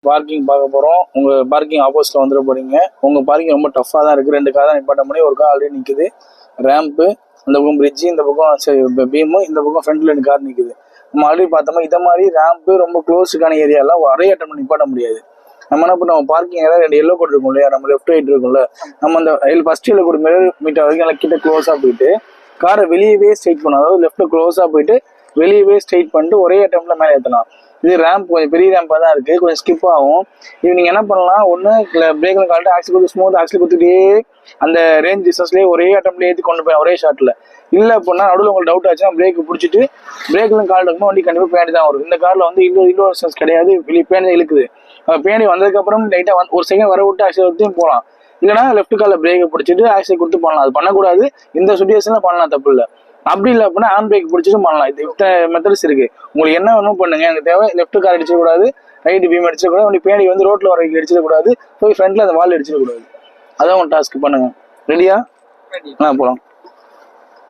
Parking பார்க்க போகிறோம். உங்கள் பார்க்கிங் ஆப்போசிட்டில் வந்துட போகிறீங்க. உங்கள் பார்க்கிங் ரொம்ப டஃப்பாக தான் இருக்குது. 2 கார் தான் நிப்பாட்ட முடியும். ஒரு கார் ஆல்ரெடி நிற்குது. ரேம்ப்பு, அந்த பக்கம் பிரிட்ஜு, இந்த பக்கம் பீமு, இந்த பக்கம் ஃப்ரண்ட்டில் 2 கார் நிற்குது. நம்ம ஆல்ரெடி பார்த்தோமா இதை மாதிரி ரேம்ப்பு ரொம்ப க்ளோஸுக்கான ஏரியாலாம் ஒரே அட்டம் நிப்பாட்ட முடியாது. நம்ம என்ன பண்ணுவோம், பார்க்கிங் ஏதாவது 2 எல்லோ கோட் இருக்கும் இல்லையா, நம்ம லெஃப்ட் ரைட் இருக்கும்ல, நம்ம அந்த ஃபர்ஸ்ட் எல்லோ கோட் மீட்டர் வரைக்கும் நல்லா கிட்ட க்ளோஸாக போயிட்டு காரை வெளியவே ஸ்ட்ரைட் பண்ணணும். அதாவது லெஃப்ட்டில் க்ளோஸாக போயிட்டு வெளியவே ஸ்ட்ரைட் பண்ணிட்டு ஒரே அட்டம்ல மேலே ஏற்றலாம். இது ரேம்ப் கொஞ்சம் பெரிய ரேம்பாக தான் இருக்குது, கொஞ்சம் ஸ்கிப் ஆகும். இது நீங்கள் என்ன பண்ணலாம், ஒன்று பிரேக்கில் கால்ட்டு ஆக்சில் கொடுத்து ஸ்மூத் ஆக்சில் கொடுத்துட்டே அந்த ரேஞ்ச் டிஸ்டன்ஸ்லேயே ஒரே அட்டம்லேயே ஏற்றி கொண்டு போய் ஒரே ஷாட்டில். இல்லை அப்படின்னா நடுவில் உங்களுக்கு டவுட் ஆச்சுன்னா பிரேக் பிடிச்சிட்டு பிரேக்கில் கால் இருக்கும்போது வண்டி கண்டிப்பாக பேண்டி தான் வரும். இந்த காரில் வந்து இன்டோர் டிஸ்டன்ஸ் கிடையாது, வெளியே பேண்டி இழுக்குது. பேண்டி வந்ததுக்கப்புறம் லைட்டாக ஒரு செகண்ட் வர விட்டு ஆக்சில் கொடுத்து போகலாம். இல்லைனா லெஃப்ட் காலில் பிரேக்கை பிடிச்சிட்டு ஆக்சில் கொடுத்து பண்ணலாம். அது பண்ணக்கூடாது, இந்த சுச்சுவேஷனில் பண்ணலாம், தப்பு இல்லை. அப்படி இல்லை அப்படின்னா ஹேண்ட் பிரேக் பிடிச்சிட்டு பண்ணலாம். இது மெத்தட்ஸ் இருக்கு. உங்களுக்கு என்ன வேணும் பண்ணுங்க. எனக்கு தேவை லெஃப்ட் கார் அடிச்சிடக்கூடாது, ரைட் பீம் அடிச்சிடக்கூடாது, அப்படி பேண்டி வந்து ரோட்ல வர அடிச்சிடக்கூடாது, போய் ஃப்ரண்ட்ல அந்த வால் அடிச்சிடக்கூடாது. அதான் உங்க டாஸ்க். பண்ணுங்க. ரெடியா? போலாம்.